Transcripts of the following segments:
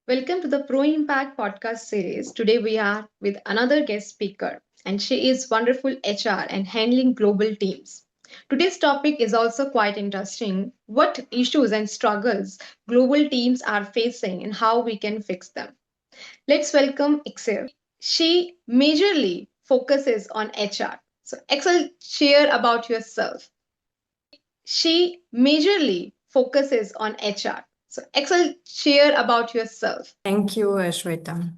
Welcome to the Pro Impact podcast series. Today we are with another guest speaker, and she is wonderful HR and handling global teams. Today's topic is also quite interesting: what issues and struggles global teams are facing and how we can fix them. Let's welcome Excel. She majorly focuses on HR. So, Excel, share about yourself. She majorly focuses on HR. So, Excel, share about yourself. Thank you, Shweta.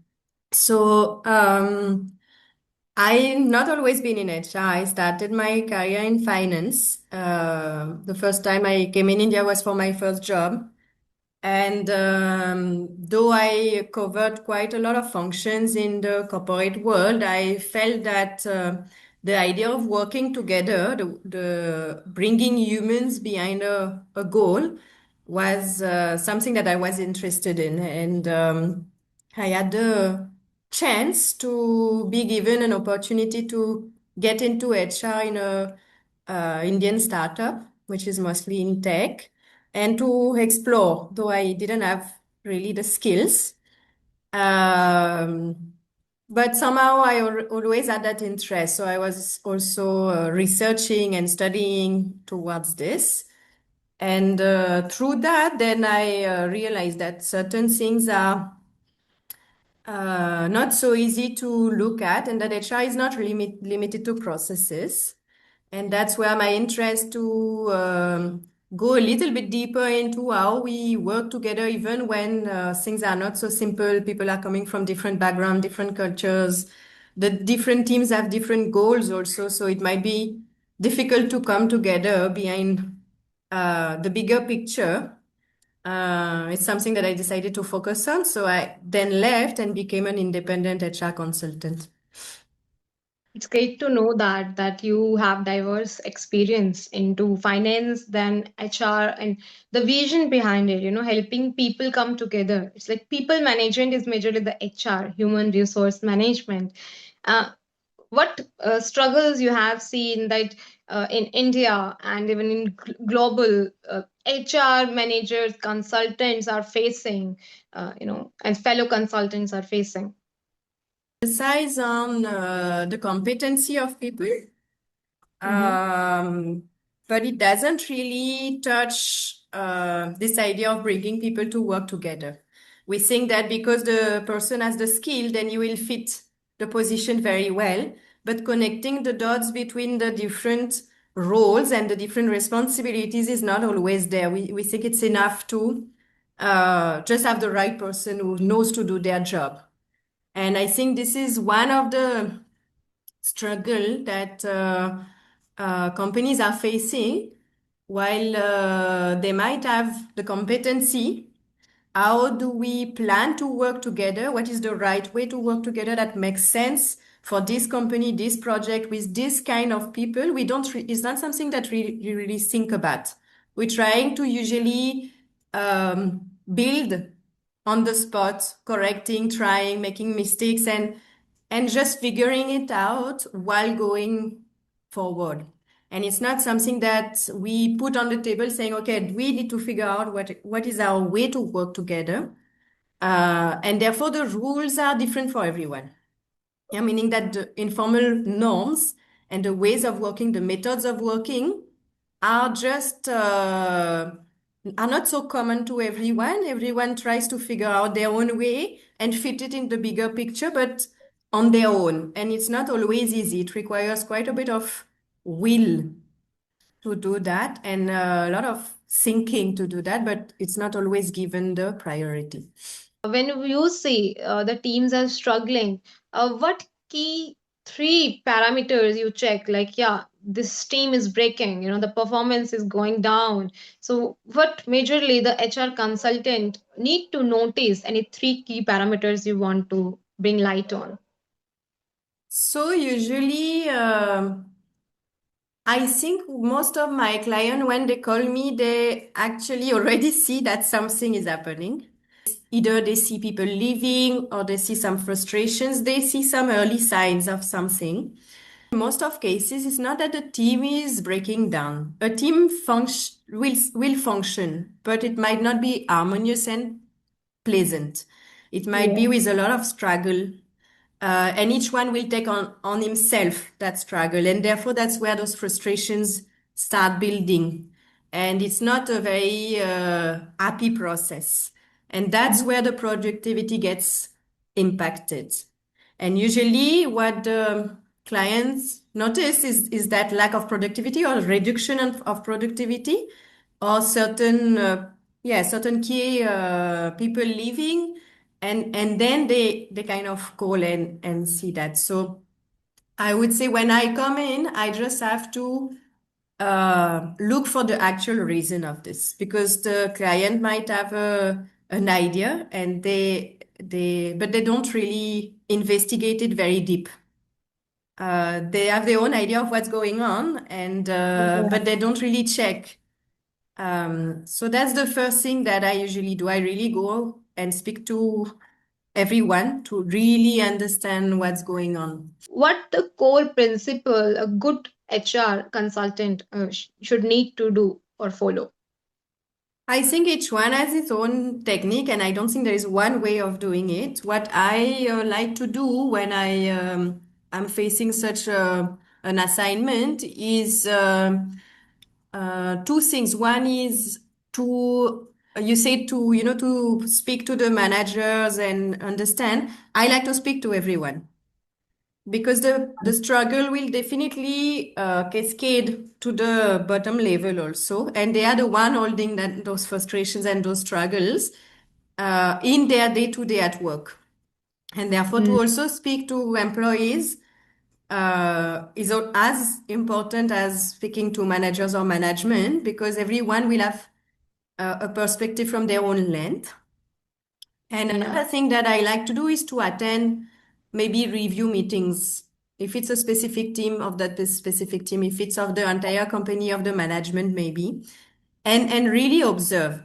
So, I've not always been in HR. I started my career in finance. The first time I came in India was for my first job. And though I covered quite a lot of functions in the corporate world, I felt that the idea of working together, the bringing humans behind a goal, was something that I was interested in. And I had the chance to be given an opportunity to get into HR in a Indian startup, which is mostly in tech, and to explore, though I didn't have really the skills. Um, but somehow I always had that interest. So I was also researching and studying towards this. And through that, then I realized that certain things are not so easy to look at, and that HR is not really limited to processes. And that's where my interest to go a little bit deeper into how we work together, even when things are not so simple. People are coming from different backgrounds, different cultures. The different teams have different goals also, so it might be difficult to come together behind the bigger picture. It's something that I decided to focus on. So I then left and became an independent HR consultant. It's great to know that you have diverse experience into finance, then HR, and the vision behind it. Helping people come together. It's like people management is majorly the HR, human resource management. Uh, what struggles you have seen that in India and even in global HR managers, consultants are facing, and fellow consultants are facing. Emphasize on the competency of people, Mm-hmm. um, but it doesn't really touch this idea of bringing people to work together. We think that because the person has the skill, then you will fit the position very well. But connecting the dots between the different roles and the different responsibilities is not always there. We think it's enough to just have the right person who knows to do their job. And I think this is one of the struggle that companies are facing. While they might have the competency, how do we plan to work together? What is the right way to work together that makes sense for this company, this project, with this kind of people? We don't, it's not something that we really think about. We're trying to usually build on the spot, correcting, trying, making mistakes, and just figuring it out while going forward. And it's not something that we put on the table saying, okay, we need to figure out what is our way to work together. And therefore, the rules are different for everyone. Yeah, meaning that the informal norms and the ways of working, the methods of working are just are not so common to everyone. Everyone tries to figure out their own way and fit it in the bigger picture, but on their own. And it's not always easy. It requires quite a bit of will to do that and a lot of thinking to do that, but it's not always given the priority. When you see the teams are struggling, what key three parameters you check? Like, yeah, this team is breaking, the performance is going down. So, what majorly the HR consultant need to notice? Any three key parameters you want to bring light on? So usually, I think most of my clients, when they call me, they actually already see that something is happening. Either they see people leaving or they see some frustrations, they see some early signs of something. In most of cases, it's not that the team is breaking down. A team will function, but it might not be harmonious and pleasant. It might be Yeah. with a lot of struggle. And each one will take on himself that struggle. And therefore, that's where those frustrations start building. And it's not a very happy process. And that's Mhm. where the productivity gets impacted. And usually, what the clients notice is that lack of productivity or reduction of productivity or certain key people leaving and then they kind of call and see that. So I would say when I come in, I just have to look for the actual reason of this because the client might have an idea and but they don't really investigate it very deep. They have their own idea of what's going on and Yeah. but they don't really check. So that's the first thing that I usually do. I really go and speak to everyone to really understand what's going on. What the core principle a good HR consultant should need to do or follow? I think each one has its own technique, and I don't think there is one way of doing it. What I like to do when I'm facing such an assignment is two things. One is to you say to to speak to the managers and understand. I like to speak to everyone because the struggle will definitely cascade to the bottom level also, and they are the one holding those frustrations and those struggles in their day to day at work, and therefore to Mm. also speak to employees is as important as speaking to managers or management because everyone will have a perspective from their own length. And Yeah. another thing that I like to do is to attend maybe review meetings. If it's a specific team of that specific team, if it's of the entire company of the management, maybe, and really observe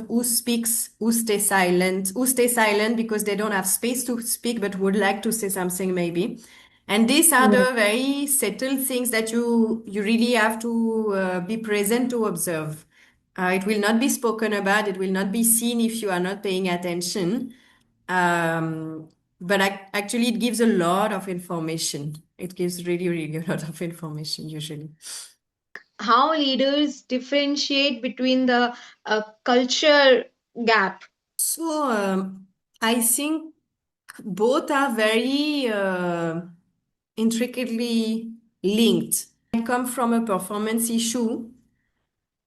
who speaks, who stay silent because they don't have space to speak but would like to say something maybe. And these are Yeah. the very subtle things that you really have to be present to observe. It will not be spoken about, it will not be seen if you are not paying attention. Um, but actually, it gives a lot of information. It gives really, really a lot of information usually. How leaders differentiate between the culture gap? So I think both are very intricately linked. Come from a performance issue,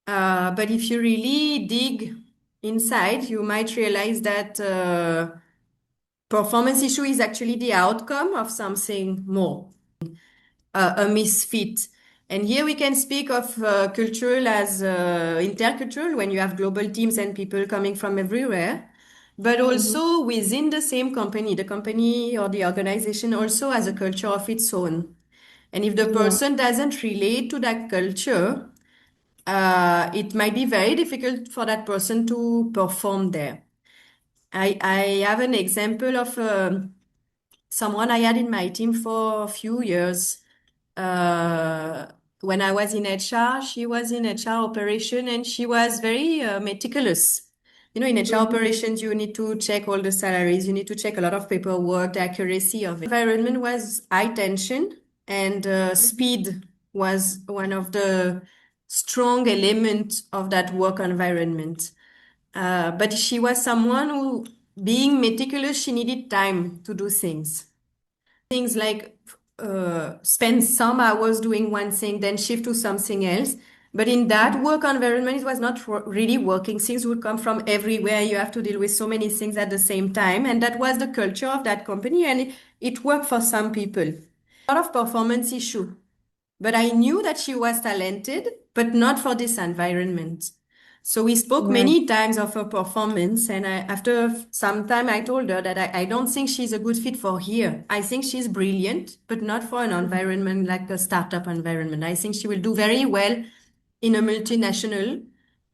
but if you really dig inside, you might realize that performance issue is actually the outcome of something more, a misfit. And here we can speak of cultural as intercultural when you have global teams and people coming from everywhere, but Mhm. also within the same company, the company or the organization also has a culture of its own. And if the Yeah. person doesn't relate to that culture, it might be very difficult for that person to perform there. I have an example of someone I had in my team for a few years. Uh, when I was in HR, she was in HR operation and she was very meticulous. You know, in HR Mhm. operations, you need to check all the salaries, you need to check a lot of paperwork, the accuracy of it. Environment was high tension and speed was one of the strong elements of that work environment. But she was someone who, being meticulous, she needed time to do things. Things like spend some hours doing one thing, then shift to something else. But in that work environment, it was not really working. Things would come from everywhere. You have to deal with so many things at the same time. And that was the culture of that company. And it worked for some people. A lot of performance issue. But I knew that she was talented, but not for this environment. So we spoke Yeah. many times of her performance, and after some time, I told her that I don't think she's a good fit for here. I think she's brilliant, but not for an environment like a startup environment. I think she will do very well in a multinational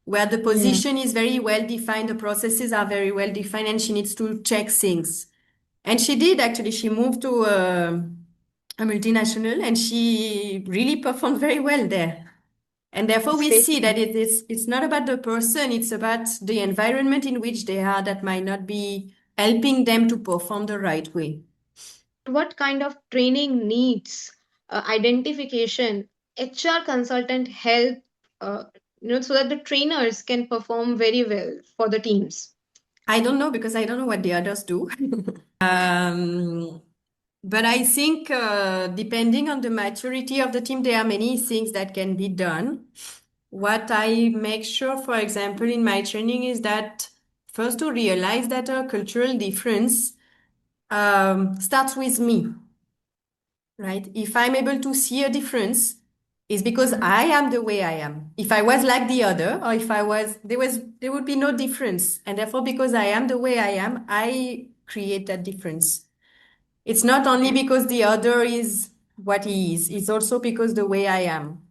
where the Yeah. position is very well defined, the processes are very well defined, and she needs to check things. And she did actually. She moved to a multinational and she really performed very well there. And therefore, It's we great. see that it's not about the person, it's about the environment in which they are that might not be. helping them to perform the right way. What kind of training needs identification HR consultant help uh, so that the trainers can perform very well for the teams? I don't know because I don't know what the others do. Um, but I think depending on the maturity of the team, there are many things that can be done. What I make sure, for example, in my training is that first to realize that a cultural difference starts with me, right? If I'm able to see a difference, it's because Mhm. I am the way I am. If I was like the other, or if I was, there would be no difference. And therefore, because I am the way I am, I create that difference. It's not only Okay. because the other is what he is, it's also because the way I am.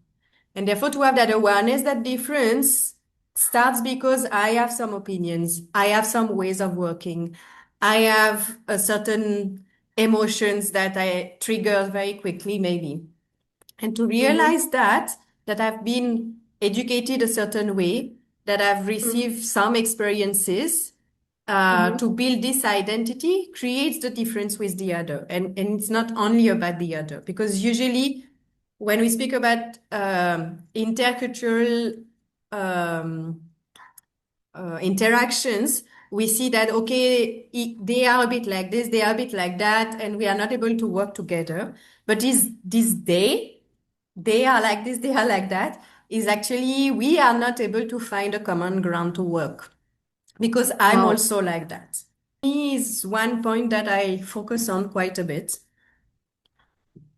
And therefore, to have that awareness, that difference starts because I have some opinions, I have some ways of working, I have a certain emotions that I trigger very quickly, maybe. And to Mm-hmm. realize that I've been educated a certain way, that I've Mm-hmm. received some experiences Mm-hmm. to build this identity creates the difference with the other. And it's not only about the other, because usually when we speak about intercultural um, interactions, we see that, okay, they are a bit like this, they are a bit like that, and we are not able to work together. But is this they are like this, they are like that, is actually we are not able to find a common ground to work because I'm Wow. also like that. Is one point that I focus on quite a bit.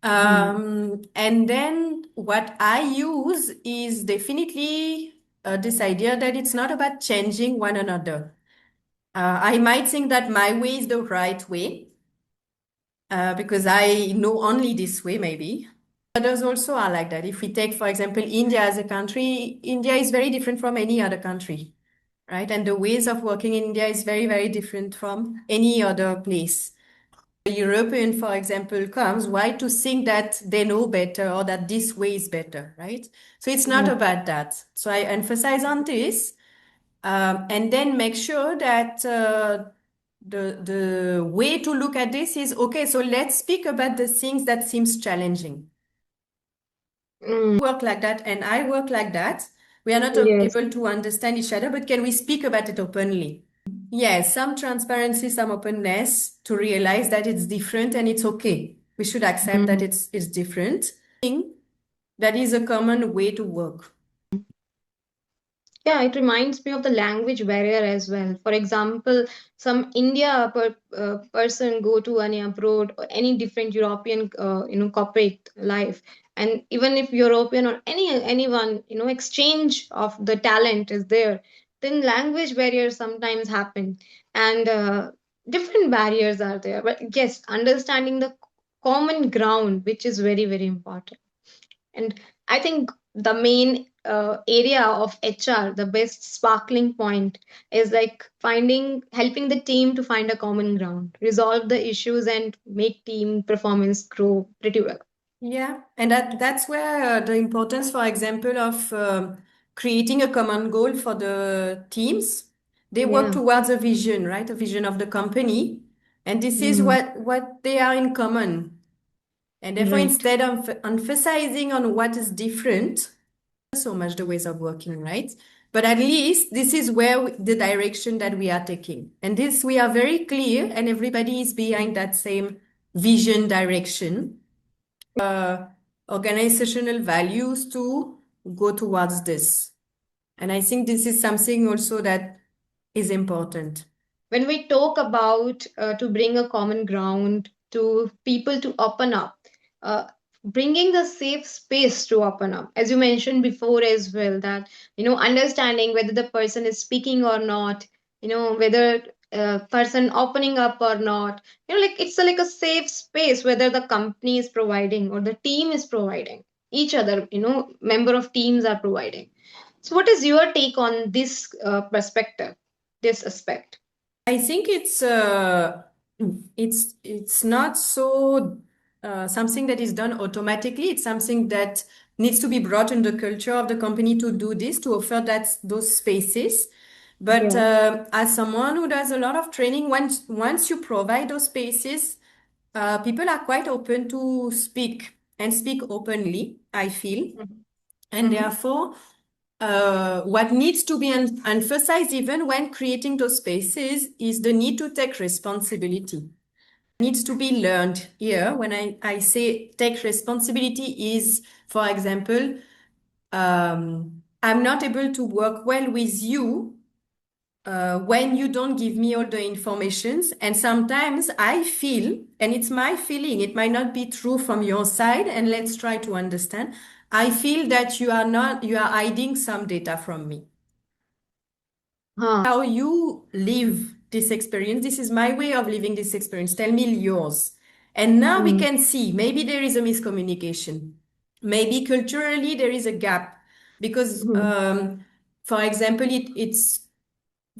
Mhm. And then what I use is definitely this idea that it's not about changing one another. I might think that my way is the right way because I know only this way, maybe. Others also are like that. If we take, for example, India as a country, India is very different from any other country, right? And the ways of working in India is very, very different from any other place. A European, for example, comes, why to think that they know better or that this way is better, right? So it's not Yeah. about that. So I emphasize on this and then make sure that the way to look at this is okay. So let's speak about the things that seems challenging. Mm. Work like that, and I work like that. We are not Yes. able to understand each other, but can we speak about it openly? Yes, some transparency, some openness to realize that it's different and it's okay. We should accept that Mhm. it's different. That is a common way to work. Yeah, it reminds me of the language barrier as well. For example, some person go to any abroad or any different European, corporate life, and even if European or anyone, exchange of the talent is there, then language barriers sometimes happen, and different barriers are there. But yes, understanding the common ground, which is very, very important. And I think the main area of HR, the best sparkling point is like helping the team to find a common ground, resolve the issues, and make team performance grow pretty well. Yeah, and that's where the importance, for example, of creating a common goal for the teams. They work Yeah. towards a vision, right? A vision of the company, and this is Mm, what they are in common. And therefore, right. instead of emphasizing on what is different, so much the ways of working, right? But at least this is where the direction that we are taking. And this we are very clear, and everybody is behind that same vision direction. Organizational values to go towards this. And I think this is something also that is important. When we talk about to bring a common ground to people to open up, uh, bringing the safe space to open up, as you mentioned before as well, that understanding whether the person is speaking or not, whether person opening up or not, like it's like a safe space whether the company is providing or the team is providing, each other, member of teams are providing. So what is your take on this perspective, this aspect? I think it's not so something that is done automatically. It's something that needs to be brought in the culture of the company to do this, to offer those spaces. But Yeah. as someone who does a lot of training, once you provide those spaces, people are quite open to speak and speak openly, I feel. Mhm. And Mhm. therefore, what needs to be emphasized even when creating those spaces is the need to take responsibility. Needs to be learned here. When I say take responsibility is, for example, I'm not able to work well with you when you don't give me all the informations. And sometimes I feel, and it's my feeling, it might not be true from your side, and let's try to understand. I feel that you are hiding some data from me. Huh. How you live this experience. This is my way of living this experience. Tell me yours. And now we Mm. can see maybe there is a miscommunication. Maybe culturally there is a gap because, Mhm. for example, it's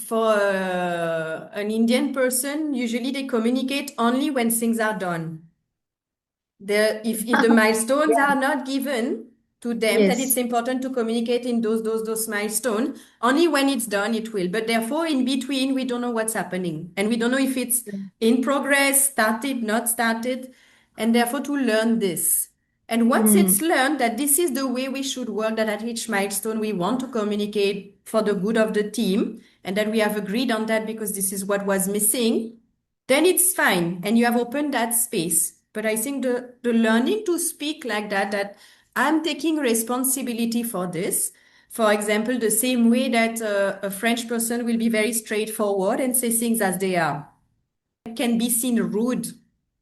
for an Indian person, usually they communicate only when things are done. If the milestones Yeah. are not given to them, that it's Yes. important to communicate in those milestones. Only when it's done, it will. But therefore, in between, we don't know what's happening. And we don't know if it's in progress, started, not started. And therefore, to learn this. And once Mm. it's learned that this is the way we should work, that at each milestone we want to communicate for the good of the team, and that we have agreed on that because this is what was missing, then it's fine and you have opened that space. But I think the learning to speak like that, that I'm taking responsibility for this. For example, the same way that a French person will be very straightforward and say things as they are. It can be seen rude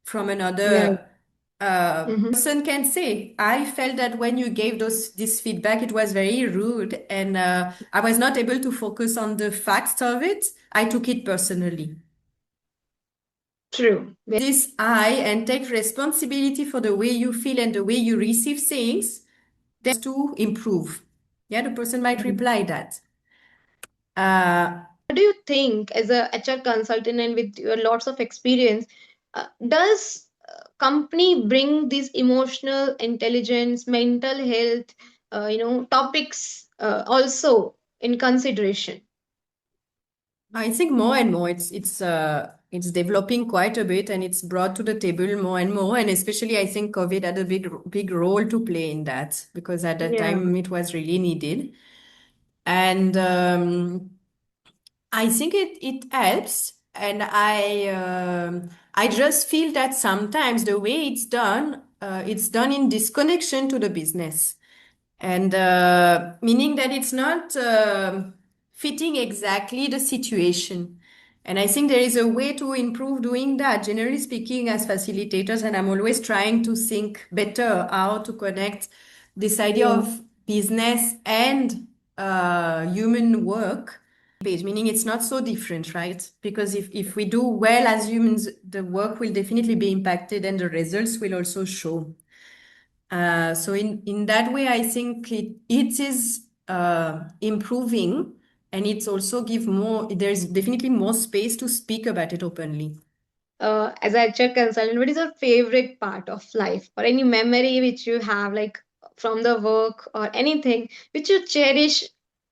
from Yeah. another Mhm. person can say, I felt that when you gave this feedback, it was very rude and I was not able to focus on the facts of it. I took it personally. True. This I and take responsibility for the way you feel and the way you receive things, then to improve. Yeah, the person might Mhm. reply that. Uh, What do you think, as a HR consultant and with your lots of experience, does company bring these emotional intelligence, mental health, topics also in consideration? I think more and more it's developing quite a bit and it's brought to the table more and more. And especially I think COVID had a big role to play in that because at that Yeah. time it was really needed. And I think it helps, and I just feel that sometimes the way it's done in disconnection to the business, and meaning that it's not fitting exactly the situation. And I think there is a way to improve doing that. Generally speaking, as facilitators, and I'm always trying to think better how to connect this idea Yeah. of business and human work page, meaning it's not so different, right? Because if we do well as humans, the work will definitely be impacted and the results will also show. So in that way, I think it is improving and it's also give more, there's definitely more space to speak about it openly. As a HR consultant, what is your favorite part of life or any memory which you have, like from the work or anything which you cherish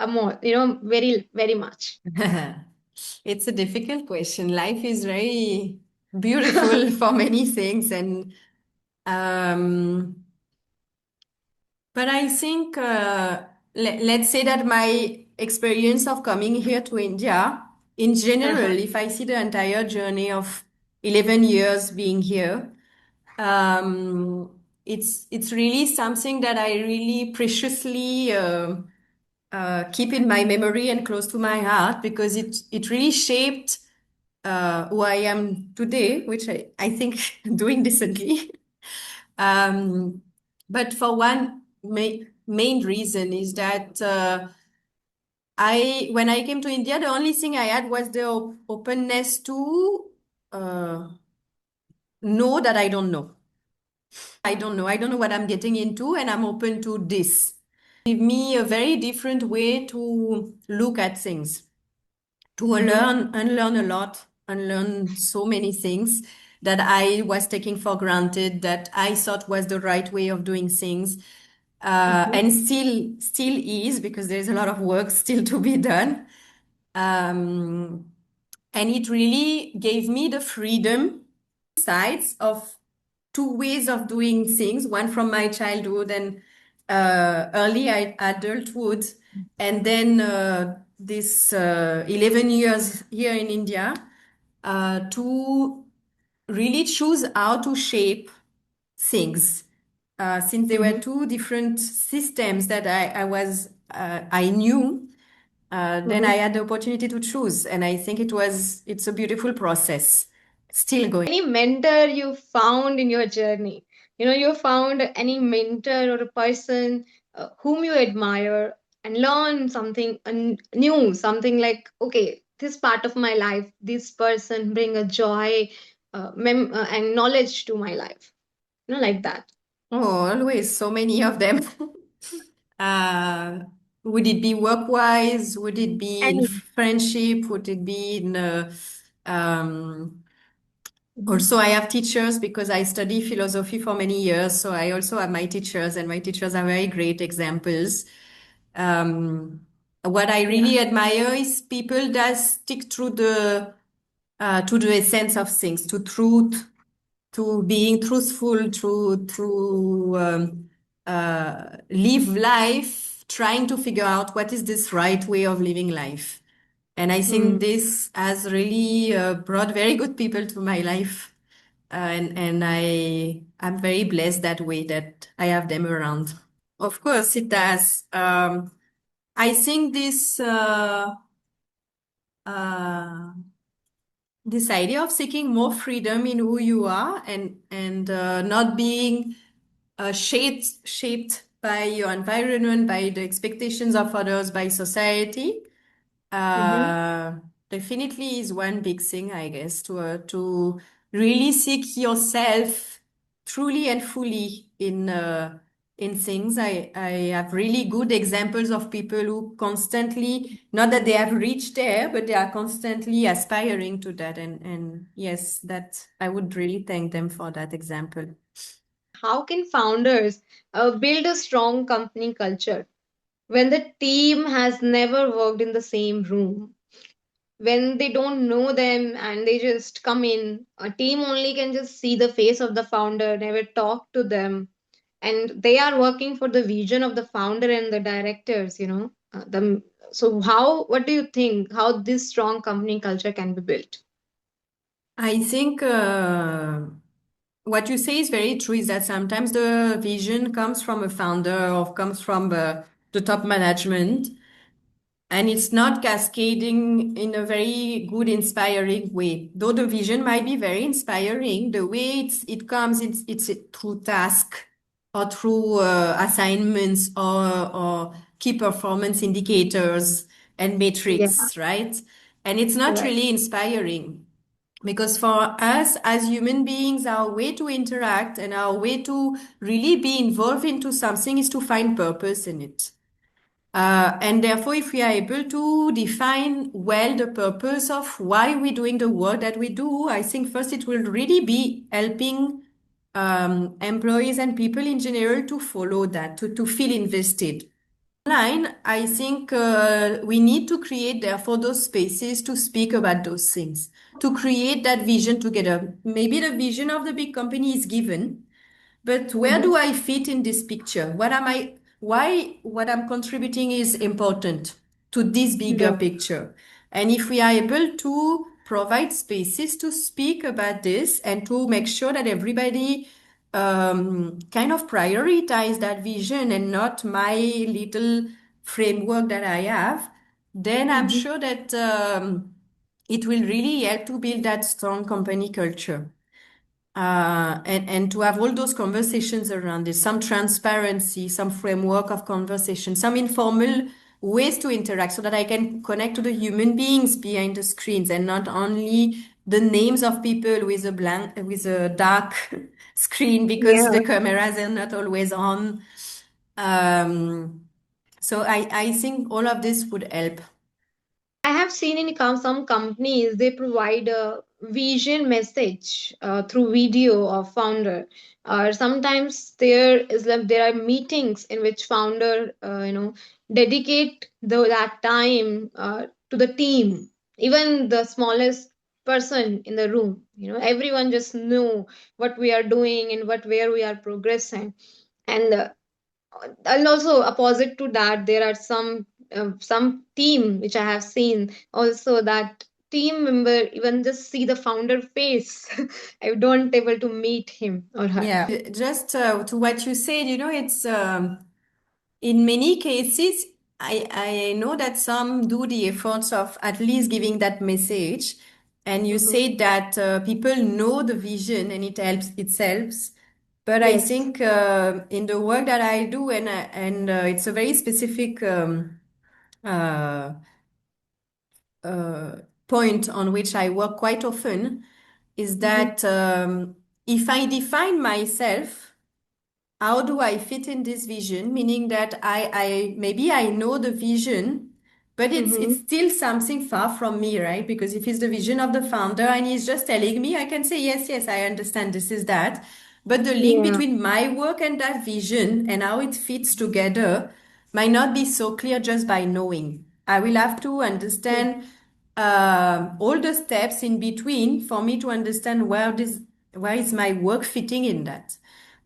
more, very, very much? It's a difficult question. Life is very beautiful for many things, and um, but I think let's say that my experience of coming here to India, in general, Uh-huh. if I see the entire journey of 11 years being here, um, it's really something that I really preciously keep in my memory and close to my heart because it really shaped who I am today, which I think doing decently. Um, but for one main reason is that when I came to India, the only thing I had was the openness to uh, know that I don't know. I don't know. I don't know what I'm getting into, and I'm open to this. Give me a very different way to look at things, to Mm-hmm. unlearn a lot, unlearn so many things that I was taking for granted, that I thought was the right way of doing things, Mm-hmm. and still is because there's a lot of work still to be done. Um, and it really gave me the freedom sides of two ways of doing things, one from my childhood and early adulthood, and then this 11 years here in India, to really choose how to shape things. Since there were Mm-hmm. two different systems that I knew, then I had the opportunity to choose, and I think it's a beautiful process, still going. Any mentor you found in your journey? You found any mentor or a person whom you admire and learn something new, something like, okay, this part of my life, this person bring a joy and knowledge to my life, like that. Oh, always so many of them. Uh, would it be work-wise? Would it be in Any. friendship? Would it be in um, Mhm. also I have teachers because I study philosophy for many years. So I also have my teachers, and my teachers are very great examples. Um, what I Yeah. really admire is people that stick to the essence of things, to truth, to being truthful, to live life, trying to figure out what is this right way of living life. And I think Hmm. this has really brought very good people to my life. And I'm very blessed that way that I have them around. Of course, it does. I think uh, this idea of seeking more freedom in who you are and not being shaped by your environment, by the expectations of others, by society, Hmm. uh, definitely is one big thing, I guess, to really seek yourself truly and fully in things. I have really good examples of people who constantly, not that they have reached there, but they are constantly aspiring to that. And yes, that I would really thank them for that example. How can founders build a strong company culture when the team has never worked in the same room? When they don't know them and they just come in, a team only can just see the face of the founder, never talk to them, and they are working for the vision of the founder and the directors, so what do you think, how this strong company culture can be built? I think what you say is very true, is that sometimes the vision comes from a founder or comes from the top management, and it's not cascading in a very good, inspiring way. Though the vision might be very inspiring, the way it comes, it's through task or through assignments or key performance indicators and Yeah. metrics, right? And it's not Right. really inspiring. Because for us as human beings, our way to interact and our way to really be involved into something is to find purpose in it. And therefore, if we are able to define well the purpose of why we're doing the work that we do, I think first it will really be helping employees and people in general to follow that, to feel invested. Line, I think we need to create, therefore, those spaces to speak about those things, to create that vision together. Maybe the vision of the big company is given, but where Hmm. do I fit in this picture? Why what I'm contributing is important to this bigger Yeah. picture? And if we are able to provide spaces to speak about this and to make sure that everybody kind of prioritize that vision and not my little framework that I have, then I'm Hmm. sure that it will really help to build that strong company culture. And to have all those conversations around it, some transparency, some framework of conversation, some informal ways to interact so that I can connect to the human beings behind the screens and not only the names of people with a dark screen because Yeah. the cameras are not always on. Um, so I think all of this would help. I have seen in some companies they provide a vision message through video of founder. Or sometimes there are meetings in which founder dedicate that time to the team, even the smallest person in the room. Everyone just know what we are doing and where we are progressing. And and also opposite to that, there are some team which I have seen also, that team member even just see the founder face. I don't able to meet him or her. Yeah, just to what you said, it's in many cases, I know that some do the efforts of at least giving that message. And you Hmm. said that people know the vision and it helps. But I Yes. think in the work that I do, and it's a very specific uh, uh, point on which I work quite often, is Hmm. that if I define myself, how do I fit in this vision? Meaning that I maybe I know the vision, but it's Hmm. still something far from me, right? Because if it's the vision of the founder and he's just telling me, I can say, yes, yes, I understand this is that. But the link Yeah. between my work and that vision and how it fits together might not be so clear just by knowing. I will have to understand all the steps in between for me to understand where is my work fitting in that.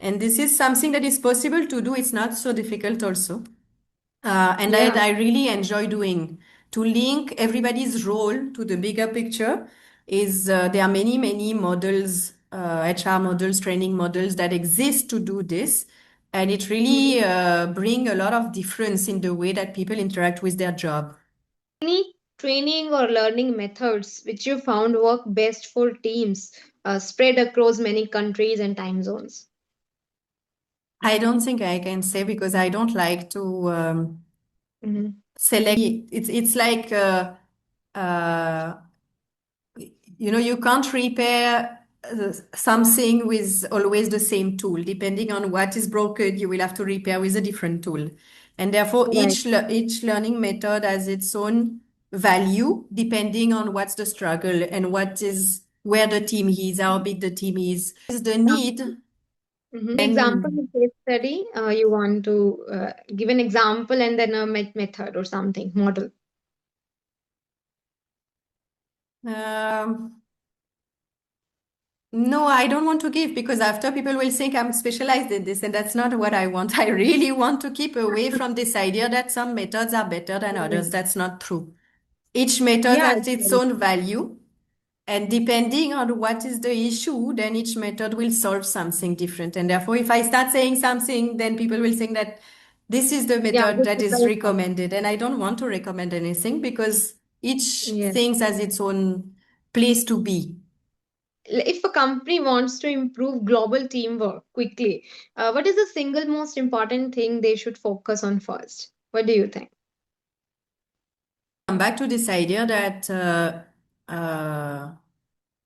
And this is something that is possible to do. It's not so difficult also. And Yeah. I really enjoy doing to link everybody's role to the bigger picture is there are many, many models, HR models, training models that exist to do this. And it really Mhm. bring a lot of difference in the way that people interact with their job. Any training or learning methods which you found work best for teams spread across many countries and time zones? I don't think I can say because I don't like to Hmm. select. It's like uh, you can't repair something with always the same tool. Depending on what is broken, you will have to repair with a different tool. And therefore, Right. each learning method has its own value depending on what's the struggle and what is where the team is, how big the team is the need. Example And case study. You want to give an example and then a method or something model. um, no, I don't want to give because after people will think I'm specialized in this, and that's not what I want. I really want to keep away from this idea that some methods are better than others. That's not true. Each method Yeah. has its own value, and depending on what is the issue, then each method will solve something different. And therefore, if I start saying something, then people will think that this is the Yeah. method This that is is very fun. recommended. And I don't want to recommend anything because each Yeah. thing has its own place to be. If a company wants to improve global teamwork quickly, what is the single most important thing they should focus on first? What do you think? Come back to this idea that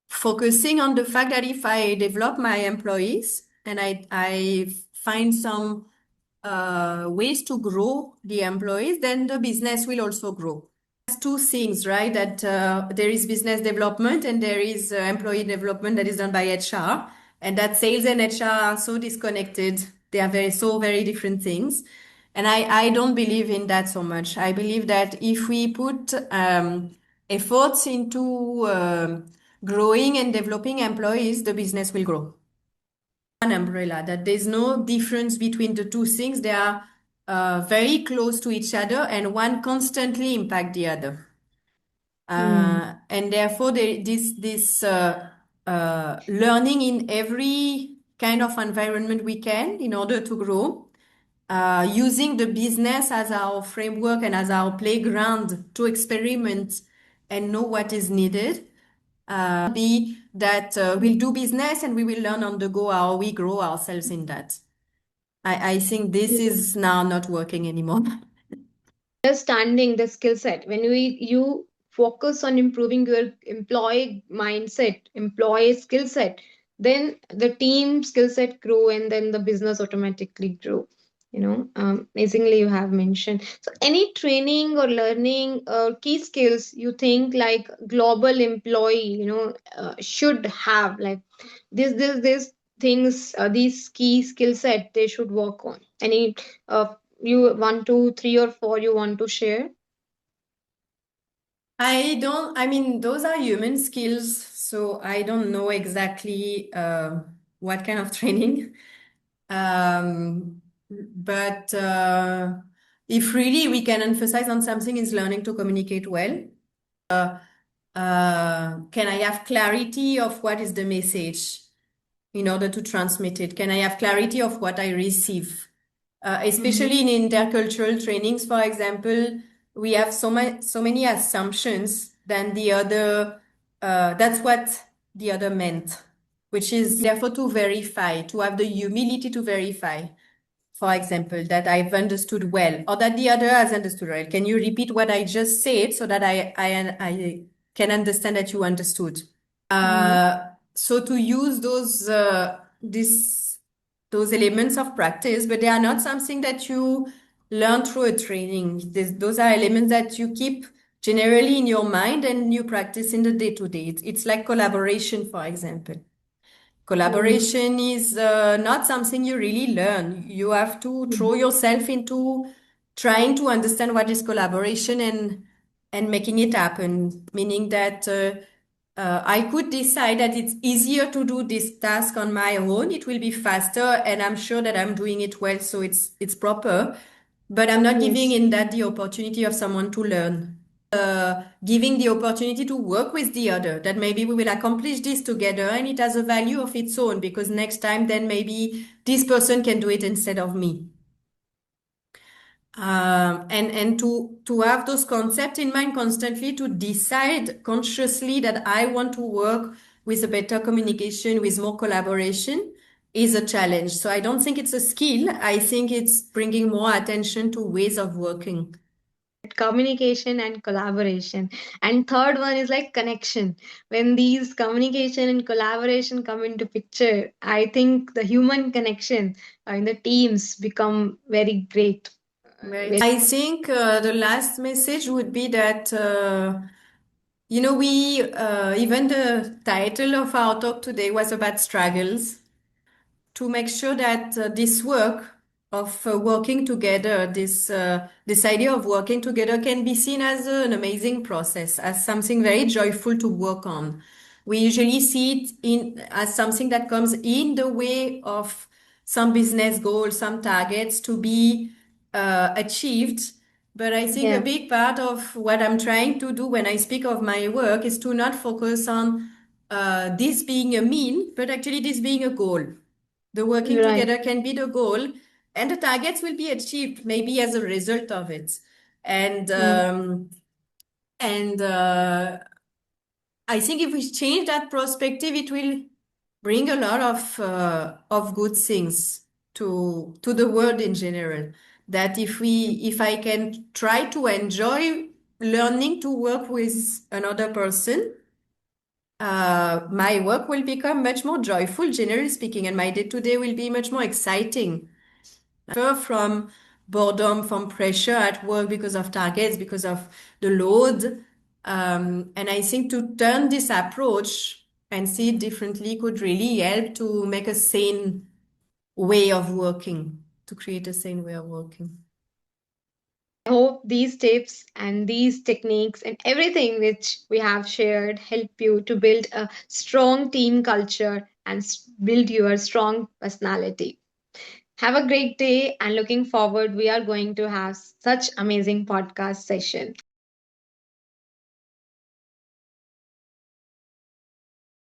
focusing on the fact that if I develop my employees and I find some ways to grow the employees, then the business will also grow. There's two things, right? That there is business development and there is employee development that is done by HR, and that sales and HR are so disconnected. They are very different things. And I don't believe in that so much. I believe that if we put efforts into growing and developing employees, the business will grow. One umbrella, that there's no difference between the two things. They are very close to each other and one constantly impact the other. Hmm. And therefore, this learning in every kind of environment we can in order to grow, using the business as our framework and as our playground to experiment and know what is needed. Be that we'll do business and we will learn on the go how we grow ourselves in that. I think this is now not working anymore. Understanding the skill set, when you focus on improving your employee mindset, employee skill set, then the team skill set grow and then the business automatically grow. Amazingly you have mentioned. So any training or learning key skills you think like global employee should have, like this things, these key skill set they should work on? Any you 1, 2, 3, or 4 you want to share? I mean, those are human skills, so I don't know exactly what kind of training. Um, but if really we can emphasize on something is learning to communicate well. Can I have clarity of what is the message in order to transmit it? Can I have clarity of what I receive? Mm-hmm. Especially in intercultural trainings, for example, we have so many assumptions than the other. That's what the other meant, which is therefore to verify, to have the humility to verify, for example, that I've understood well or that the other has understood well. Can you repeat what I just said so that I can understand that you understood? Mm-hmm. So to use those elements of practice, but they are not something that you learn through a training. Those are elements that you keep generally in your mind and you practice in the day to day. It's like collaboration, for example. Mm-hmm. Collaboration is not something you really learn. You have to throw yourself into trying to understand what is collaboration and making it happen. Meaning that I could decide that it's easier to do this task on my own. It will be faster, and I'm sure that I'm doing it well, so it's proper. But I'm not giving Yes. in that the opportunity of someone to learn, giving the opportunity to work with the other, that maybe we will accomplish this together and it has a value of its own because next time then maybe this person can do it instead of me. And to have those concepts in mind constantly, to decide consciously that I want to work with a better communication, with more collaboration, is a challenge. So I don't think it's a skill. I think it's bringing more attention to ways of working. Communication and collaboration, and third one is like connection. When these communication and collaboration come into picture, I think the human connection in the teams become very great. Right. I think the last message would be that, even the title of our talk today was about struggles. To make sure that this work of working together, this idea of working together can be seen as an amazing process, as something very joyful to work on. We usually see it in as something that comes in the way of some business goals, some targets to be achieved. But I think a Yeah. big part of what I'm trying to do when I speak of my work is to not focus on this being a mean, but actually this being a goal. The working Right. together can be the goal, and the targets will be achieved maybe as a result of it. And Mm. um, and I think if we change that perspective, it will bring a lot of good things to the world in general. That if I can try to enjoy learning to work with another person, my work will become much more joyful, generally speaking, and my day to day will be much more exciting. From boredom, from pressure at work because of targets, because of the load. And I think to turn this approach and see it differently could really help to make a sane way of working, to create a sane way of working. I hope these tips and these techniques and everything which we have shared help you to build a strong team culture and build your strong personality. Have a great day and looking forward, we are going to have such amazing podcast session.